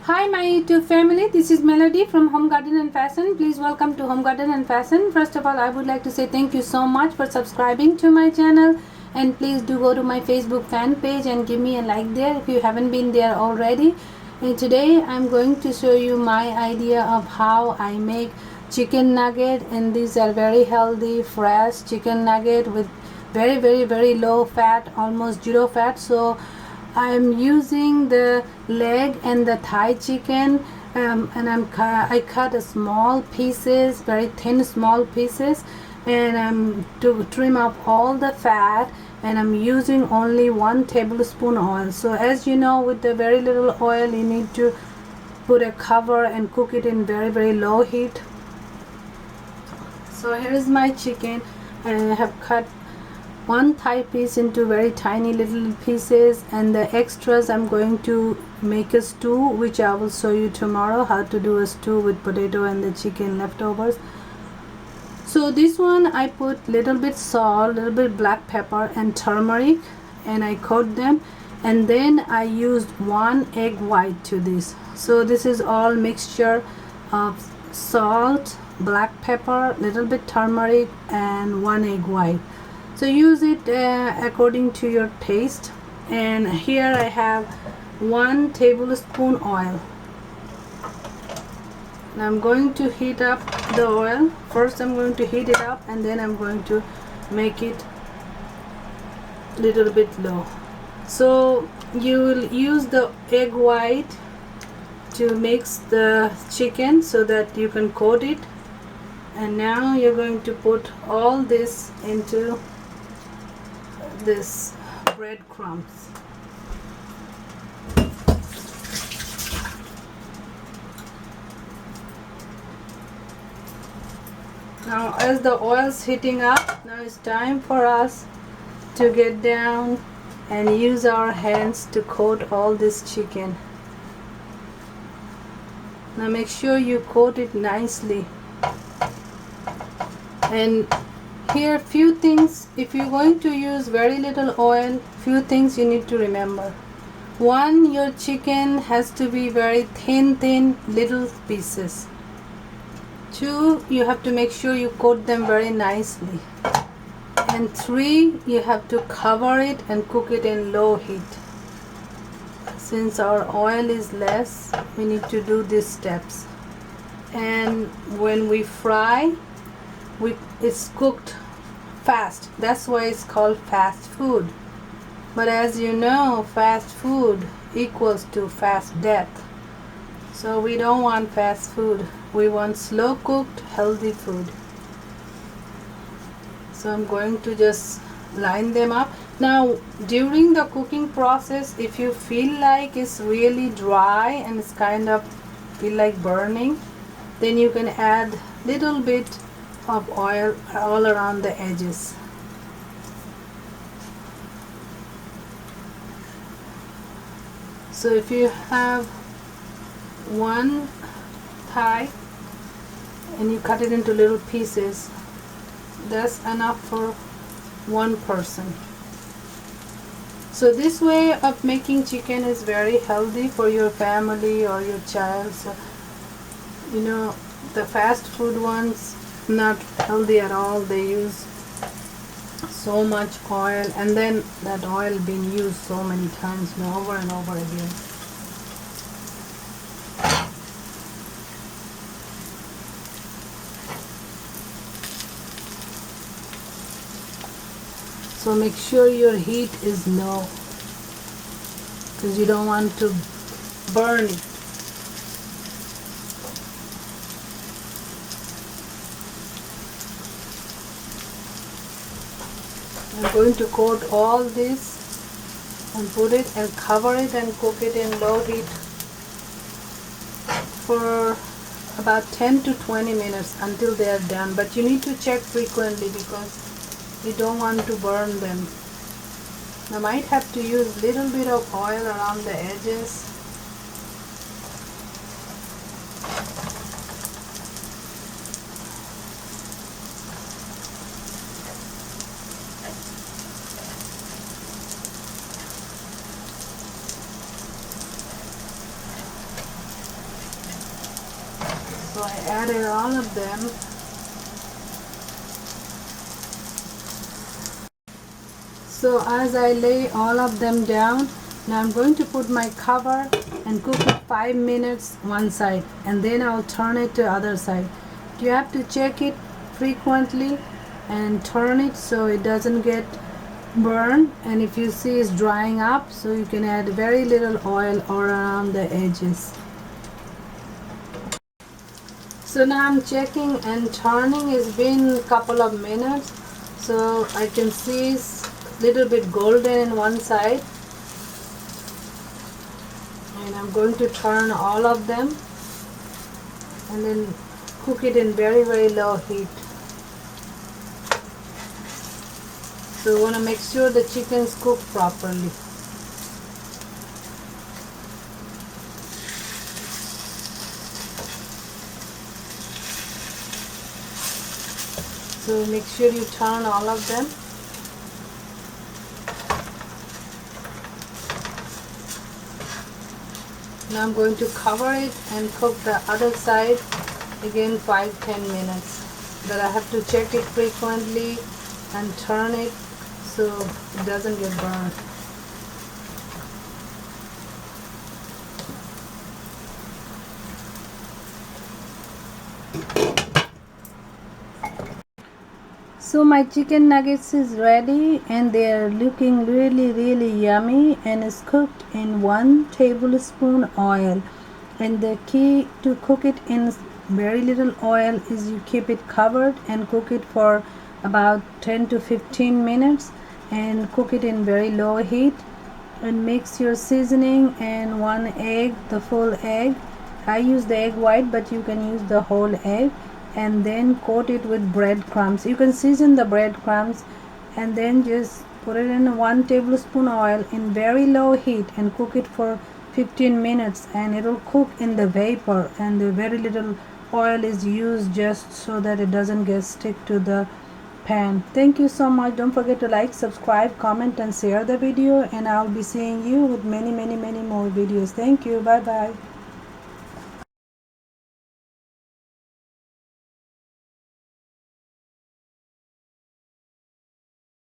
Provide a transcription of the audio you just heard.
Hi my YouTube family, this is Melody from Home Garden and Fashion. Please welcome to Home Garden and Fashion. First of all, I would like to say thank you so much for subscribing to my channel, and please do go to my Facebook fan page and give me a like there if you haven't been there already. And today I'm going to show you my idea of how I make chicken nugget, and these are very healthy fresh chicken nugget with very low fat, almost zero fat. So I'm using the leg and the thigh chicken, and I cut a small pieces, very thin small pieces, and I'm to trim off all the fat, and I'm using only 1 tablespoon oil. So as you know, with the very little oil, you need to put a cover and cook it in very low heat. So here is my chicken. I have cut one thigh piece into very tiny little pieces, and the extras I'm going to make a stew, which I will show you tomorrow how to do a stew with potato and the chicken leftovers. So this one I put little bit salt, little bit black pepper and turmeric, and I coat them, and then I used 1 egg white to this. So this is all mixture of salt, black pepper, little bit turmeric and 1 egg white. So use it according to your taste. And here I have 1 tablespoon oil. And I'm going to heat up the oil. First I'm going to heat it up, and then I'm going to make it little bit low. So you will use the egg white to mix the chicken so that you can coat it. And now you're going to put all this into this breadcrumbs. Now as the oil's heating up, now it's time for us to get down and use our hands to coat all this chicken. Now make sure you coat it nicely. And here few things, if you're going to use very little oil, few things you need to remember. One, your chicken has to be very thin little pieces. Two, you have to make sure you coat them very nicely. And three, you have to cover it and cook it in low heat. Since our oil is less, we need to do these steps. And when we fry, it's cooked fast. That's why it's called fast food. But as you know, fast food equals to fast death. So we don't want fast food. We want slow cooked, healthy food. So I'm going to just line them up. Now during the cooking process, if you feel like it's really dry and it's kind of feel like burning, then you can add little bit of oil all around the edges. So if you have one thigh and you cut it into little pieces, that's enough for one person. So this way of making chicken is very healthy for your family or your child. So, you know, the fast food ones, not healthy at all. They use so much oil, and then that oil being used so many times, over and over again. So make sure your heat is low, because you don't want to burn it. I'm going to coat all this and put it and cover it and cook it in low heat for about 10 to 20 minutes until they are done. But you need to check frequently because you don't want to burn them. I might have to use little bit of oil around the edges. I added all of them. So as I lay all of them down, now I'm going to put my cover and cook it 5 minutes one side, and then I'll turn it to other side. You have to check it frequently and turn it so it doesn't get burned, and if you see it's drying up, so you can add very little oil around the edges. So now I'm checking and turning. It's been a couple of minutes, so I can see it's little bit golden in one side, and I'm going to turn all of them and then cook it in very low heat. So you want to make sure the chicken's cooked properly. So make sure you turn all of them. Now I'm going to cover it and cook the other side again 5-10 minutes. But I have to check it frequently and turn it so it doesn't get burned. So my chicken nuggets is ready, and they are looking really yummy, and it's cooked in 1 tablespoon oil. And the key to cook it in very little oil is you keep it covered and cook it for about 10 to 15 minutes, and cook it in very low heat, and mix your seasoning and 1 egg, the full egg. I use the egg white, but you can use the whole egg, and then coat it with breadcrumbs. You can season the breadcrumbs, and then just put it in 1 tablespoon oil in very low heat and cook it for 15 minutes, and it will cook in the vapor, and the very little oil is used just so that it doesn't get stick to the pan. Thank you so much. Don't forget to like, subscribe, comment and share the video, and I'll be seeing you with many more videos. Thank you. Bye bye.